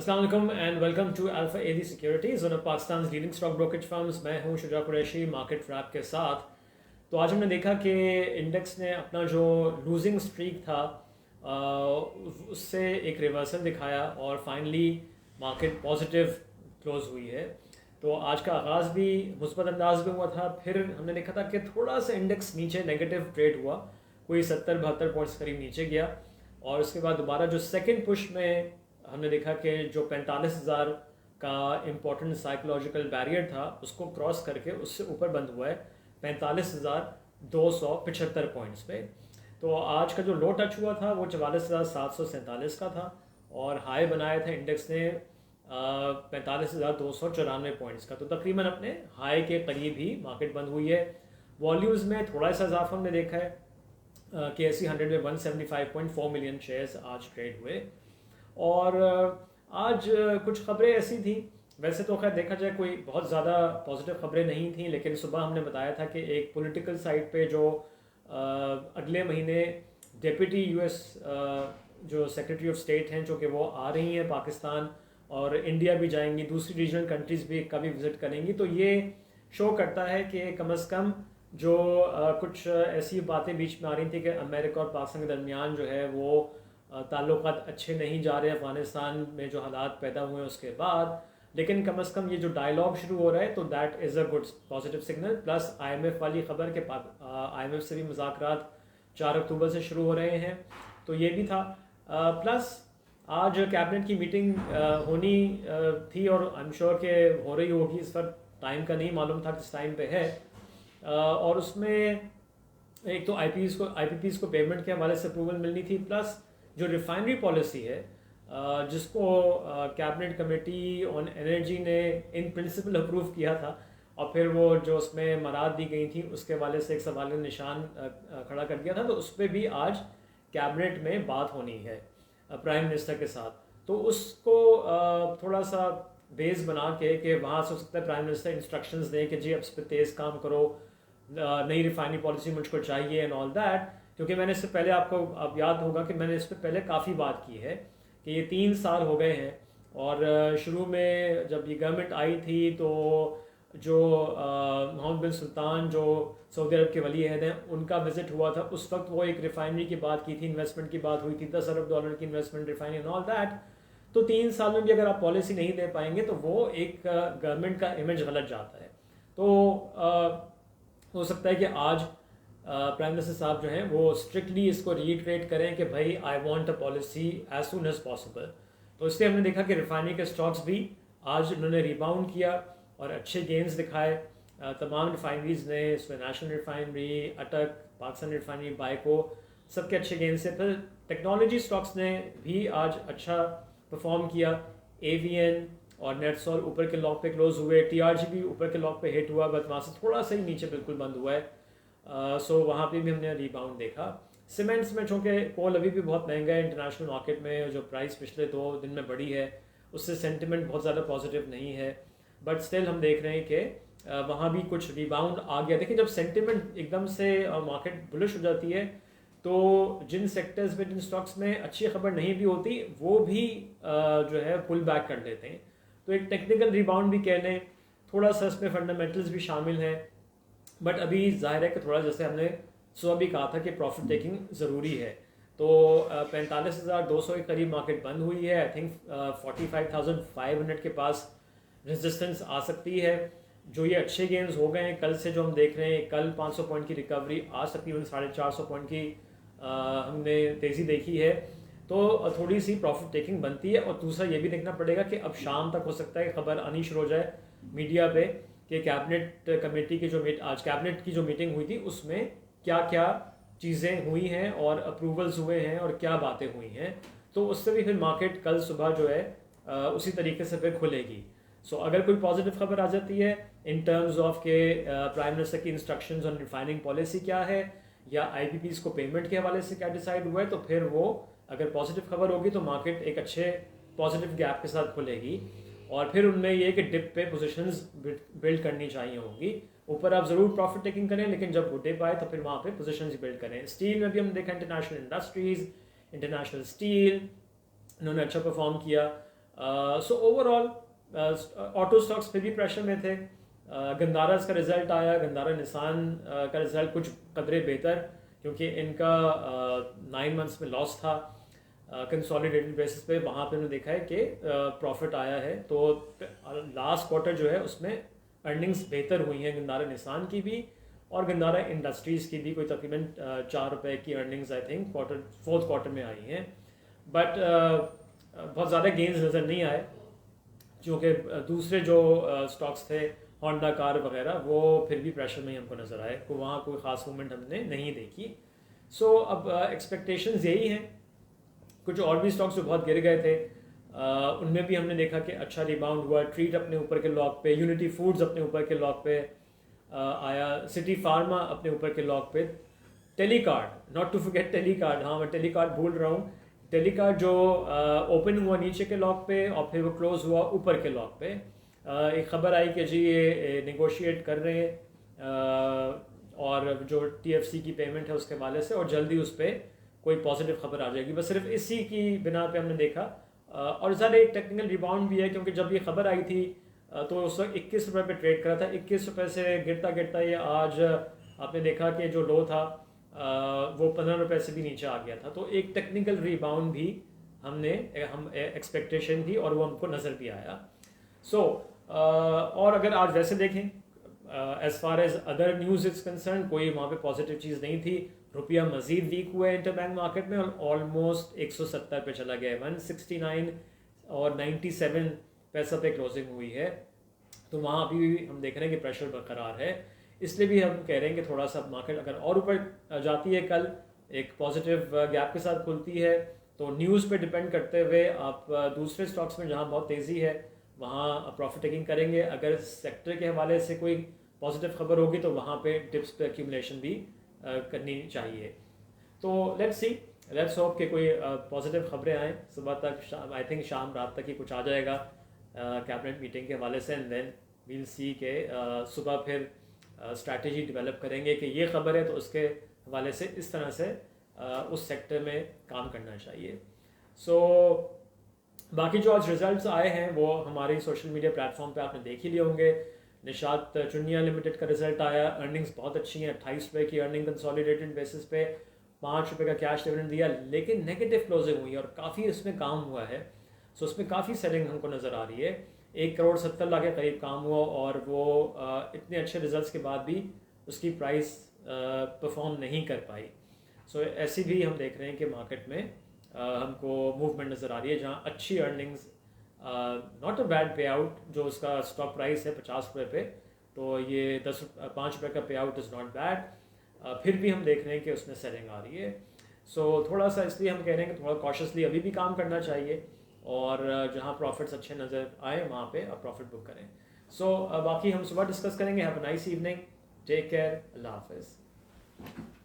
अस्सलाम वालेकुम and welcome to alpha AD securities, one of Pakistan leading stock brokerage firms. मैं हूं शुजा कुरैशी मार्केट फ्रैप के साथ। तो आज हमने देखा कि इंडेक्स ने अपना जो लूजिंग स्ट्रीक था उससे एक रिवर्सल दिखाया और फाइनली मार्केट पॉजिटिव क्लोज हुई है। तो आज का आगाज़ भी मुस्बत अंदाज में हुआ था, फिर हमने देखा था कि थोड़ा सा इंडेक्स नीचे नेगेटिव ट्रेड हुआ, कोई 70-72 पॉइंट्स करीब नीचे गया और उसके बाद दोबारा जो सेकेंड पुश में हमने देखा कि जो 45,000 का इम्पोर्टेंट साइकोलॉजिकल बैरियर था उसको क्रॉस करके उससे ऊपर बंद हुआ है 45,275 पॉइंट्स पे। तो आज का जो लो टच हुआ था वो 44,747 का था और हाई बनाया था इंडेक्स ने 45,294 पॉइंट्स का। तो तकरीबन अपने हाई के करीब ही मार्केट बंद हुई है। वॉल्यूम्स में थोड़ा सा इजाफा हमने देखा है, KSE 100 में 175.4 मिलियन शेयर्स आज ट्रेड हुए। और आज कुछ खबरें ऐसी थी, वैसे तो खैर देखा जाए कोई बहुत ज़्यादा पॉजिटिव खबरें नहीं थी, लेकिन सुबह हमने बताया था कि एक पॉलिटिकल साइड पे जो अगले महीने डेप्यूटी US जो सेक्रेटरी ऑफ स्टेट हैं जो कि वो आ रही हैं पाकिस्तान और इंडिया भी जाएंगी, दूसरी रीजनल कंट्रीज़ भी का भी विज़िट करेंगी। तो ये शो करता है कि कम अज़ कम जो कुछ ऐसी बातें बीच में आ रही थी कि अमेरिका और पाकिस्तान के दरमियान जो है वो ताल्लुकात अच्छे नहीं जा रहे अफ़गानिस्तान में जो हालात पैदा हुए उसके बाद, लेकिन कम अज़ कम ये जो डायलॉग शुरू हो रहा है तो that is a good positive signal. Plus IMF वाली खबर के IMF से भी मुज़ाकरात 4 अक्टूबर से शुरू हो रहे हैं, तो ये भी था। प्लस आज कैबिनेट की मीटिंग होनी थी और आई एम श्योर कि हो रही होगी, इस पर टाइम का नहीं मालूम था किस टाइम पे है। और उसमें एक तो IPPs को पेमेंट के हवाले से अप्रूवल मिलनी थी, प्लस जो रिफाइनरी पॉलिसी है जिसको कैबिनेट कमेटी ऑन एनर्जी ने इन प्रिंसिपल अप्रूव किया था और फिर वो जो उसमें मराद दी गई थी उसके हवाले से एक सवाल निशान खड़ा कर दिया था, तो उस पर भी आज कैबिनेट में बात होनी है प्राइम मिनिस्टर के साथ। तो उसको थोड़ा सा बेस बना के कि वहाँ से हो सकता है प्राइम मिनिस्टर इंस्ट्रक्शंस दें कि जी अब इस पर तेज़ काम करो, नई रिफाइनरी पॉलिसी मुझको चाहिए एंड ऑल दैट। क्योंकि मैंने इससे पहले आपको अब याद होगा कि मैंने इस पर पहले काफ़ी बात की है कि ये 3 साल हो गए हैं और शुरू में जब ये गवर्नमेंट आई थी तो जो मोहम्मद बिन सुल्तान जो सऊदी अरब के वली अहद हैं उनका विजिट हुआ था, उस वक्त वो एक रिफाइनरी की बात की थी, इन्वेस्टमेंट की बात हुई थी, $10 अरब की investment refinery and all that. तो 3 साल में भी अगर आप पॉलिसी नहीं दे पाएंगे तो वो एक गवर्नमेंट का इमेज गलत जाता है। तो हो सकता है कि आज प्राइम मिनिस्टर साहब जो हैं वो स्ट्रिक्टली इसको रीइटरेट करें कि भाई I want a policy as soon as possible. तो इसलिए हमने देखा कि रिफाइनरी के स्टॉक्स भी आज उन्होंने रिबाउंड किया और अच्छे गेंस दिखाए। तमाम रिफाइनरीज ने, इसमें नेशनल रिफाइनरी, अटक, पाकिस्तान रिफाइनरी, बाइको, सबके अच्छे गेंस से। फिर टेक्नोलॉजी स्टॉक्स ने भी आज अच्छा परफॉर्म किया। AVN और नेटसॉल ऊपर के लॉक पे क्लोज हुए, TRG भी ऊपर के लॉक पे हिट हुआ, बट वहाँ से थोड़ा सा ही नीचे बिल्कुल बंद हुआ है। सो वहाँ पे भी हमने रिबाउंड देखा। सीमेंट्स में चूँकि कोल अभी भी बहुत महंगा है इंटरनेशनल मार्केट में, जो प्राइस पिछले 2 दिन में बढ़ी है उससे सेंटिमेंट बहुत ज़्यादा पॉजिटिव नहीं है, बट स्टिल हम देख रहे हैं कि वहाँ भी कुछ रिबाउंड आ गया। देखिए जब सेंटिमेंट एकदम से मार्केट बुलिश हो जाती है तो जिन सेक्टर्स में, जिन स्टॉक्स में अच्छी खबर नहीं भी होती वो भी जो है पुल बैक कर लेते हैं। तो एक टेक्निकल रिबाउंड भी कह लें, थोड़ा सा इसमें फंडामेंटल्स भी शामिल हैं, बट अभी जाहिर है कि थोड़ा जैसे हमने सुबह भी कहा था कि प्रॉफिट टेकिंग ज़रूरी है। तो 45,200 के करीब मार्केट बंद हुई है। आई थिंक 45,500 के पास रेजिस्टेंस आ सकती है। जो ये अच्छे गेंस हो गए हैं कल से, जो हम देख रहे हैं कल 500 पॉइंट की रिकवरी आ सकती है, 450 पॉइंट की हमने तेज़ी देखी है, तो थोड़ी सी प्रॉफिट टेकिंग बनती है। और दूसरा ये भी देखना पड़ेगा कि अब शाम तक हो सकता है खबर आनी शुरू हो जाए मीडिया पे कि कैबिनेट कमेटी की जो आज कैबिनेट की जो मीटिंग हुई थी उसमें क्या क्या चीज़ें हुई हैं और अप्रूवल्स हुए हैं और क्या बातें हुई हैं। तो उससे भी फिर मार्केट कल सुबह जो है उसी तरीके से फिर खुलेगी। सो अगर कोई पॉजिटिव खबर आ जाती है इन टर्म्स ऑफ के प्राइम मिनिस्टर की इंस्ट्रक्शंस ऑन रिफाइनिंग पॉलिसी क्या है या IPPs को पेमेंट के हवाले से क्या डिसाइड हुआ है, तो फिर वो अगर पॉजिटिव खबर होगी तो मार्केट एक अच्छे पॉजिटिव गैप के साथ खुलेगी और फिर उनमें ये कि डिप पे पोजीशंस बिल्ड करनी चाहिए होंगी। ऊपर आप ज़रूर प्रॉफिट टेकिंग करें, लेकिन जब वो डिप आए तो फिर वहाँ पे पोजीशंस बिल्ड करें। स्टील में भी हमने देखा इंटरनेशनल इंडस्ट्रीज़, इंटरनेशनल स्टील, इन्होंने अच्छा परफॉर्म किया। सो ओवरऑल ऑटो स्टॉक्स फिर भी प्रेशर में थे। गंदारास का रिजल्ट आया, गंदारा निसान का रिजल्ट कुछ कदरे बेहतर, क्योंकि इनका 9 मंथ्स में लॉस था कंसोलिडेटेड बेसिस पे। वहाँ पे उन्होंने देखा है कि प्रॉफिट आया है, तो लास्ट क्वार्टर जो है उसमें अर्निंग्स बेहतर हुई हैं गंदारा निसान की भी और गंदारा इंडस्ट्रीज़ की भी। कोई तकरीबन 4 रुपए की earnings I think fourth quarter में आई हैं, बट बहुत ज़्यादा गेंस नज़र नहीं आए, क्योंकि दूसरे जो स्टॉक्स थे होंडा कार वगैरह वो फिर भी प्रेशर में ही हमको नज़र आए, तो वहाँ कोई ख़ास मूवमेंट हमने नहीं देखी। सो अब एक्सपेक्टेशंस यही हैं। कुछ और भी स्टॉक्स जो बहुत गिर गए थे उनमें भी हमने देखा कि अच्छा रिबाउंड हुआ। ट्रीट अपने ऊपर के लॉक पे, यूनिटी फूड्स अपने ऊपर के लॉक पे आया, सिटी फार्मा अपने ऊपर के लॉक पे, Telecard, not to forget Telecard, हाँ मैं टेलीकार्ड भूल रहा हूँ। टेलीकार्ड जो ओपन हुआ नीचे के लॉक पे और फिर वो क्लोज हुआ ऊपर के लॉक पे। एक ख़बर आई कि जी ये नेगोशिएट कर रहे हैं और जो टीएफसी की पेमेंट है उसके हवाले से, और जल्दी उस पर कोई पॉजिटिव खबर आ जाएगी। बस सिर्फ इसी की बिना पे हमने देखा। और ज़्यादा एक टेक्निकल रिबाउंड भी है, क्योंकि जब ये खबर आई थी तो उस वक्त 21 रुपये पे ट्रेड करा था। 21 रुपये से गिरता गिरता ये आज आपने देखा कि जो लो था वो 15 रुपये से भी नीचे आ गया था। तो एक टेक्निकल रिबाउंड भी हम एक्सपेक्टेशन थी और वो हमको नज़र भी आया। सो और अगर आज वैसे देखें as far as other news is concern, कोई वहाँ पे पॉजिटिव चीज़ नहीं थी। रुपया मजीद वीक हुआ है इंटरबैंक मार्केट में और ऑलमोस्ट 170 पे चला गया है। 169 और 97 पैसा पे क्लोजिंग हुई है, तो वहाँ अभी भी हम देख रहे हैं कि प्रेशर बरकरार है। इसलिए भी हम कह रहे हैं कि थोड़ा सा मार्केट अगर और ऊपर जाती है, कल एक पॉजिटिव गैप के साथ खुलती है, तो न्यूज़ पे डिपेंड करते हुए आप दूसरे स्टॉक्स में जहाँ बहुत तेज़ी है वहाँ प्रॉफिट टेकिंग करेंगे। अगर सेक्टर के हवाले से कोई पॉजिटिव खबर होगी तो वहाँ पे डिप्स पे एक्यूमुलेशन भी करनी चाहिए। तो लेट्स होप कि कोई पॉजिटिव खबरें आएँ सुबह तक। आई थिंक शाम रात तक ही कुछ आ जाएगा कैबिनेट मीटिंग के हवाले से, एंड देन वील सी के सुबह फिर स्ट्रैटेजी डेवलप करेंगे कि ये खबर है तो उसके हवाले से इस तरह से उस सेक्टर में काम करना चाहिए। सो बाकी जो आज रिजल्ट्स आए हैं वो हमारे सोशल मीडिया प्लेटफॉर्म पे आपने देख ही लिए होंगे। निशात चुनिया लिमिटेड का रिजल्ट आया, अर्निंग्स बहुत अच्छी हैं, 28 रुपये की अर्निंग कंसोलिडेटेड बेसिस पे, 5 रुपये का कैश डिविडेंड दिया, लेकिन नेगेटिव क्लोजिंग हुई है और काफ़ी इसमें काम हुआ है। सो उसमें काफ़ी सेलिंग हमको नज़र आ रही है। 1 करोड़ 70 लाख के करीब काम हुआ और वो इतने अच्छे रिजल्ट्स के बाद भी उसकी प्राइस परफॉर्म नहीं कर पाई। सो ऐसी भी हम देख रहे हैं कि मार्केट में हमको मूवमेंट नज़र आ रही है, जहाँ अच्छी अर्निंग्स, नॉट अ बैड पे आउट, जो उसका स्टॉक प्राइस है 50 रुपये पे, तो ये 5 रुपये का पे आउट इज़ नॉट बैड। फिर भी हम देख रहे हैं कि उसमें सेलिंग आ रही है। सो थोड़ा सा इसलिए हम कह रहे हैं कि थोड़ा कॉशियसली अभी भी काम करना चाहिए और जहाँ प्रॉफिट्स अच्छे नज़र आए वहाँ पे आप प्रॉफिट बुक करें। सो बाकी हम सुबह डिस्कस करेंगे। Have a nice evening, take care, अल्लाह हाफिज़।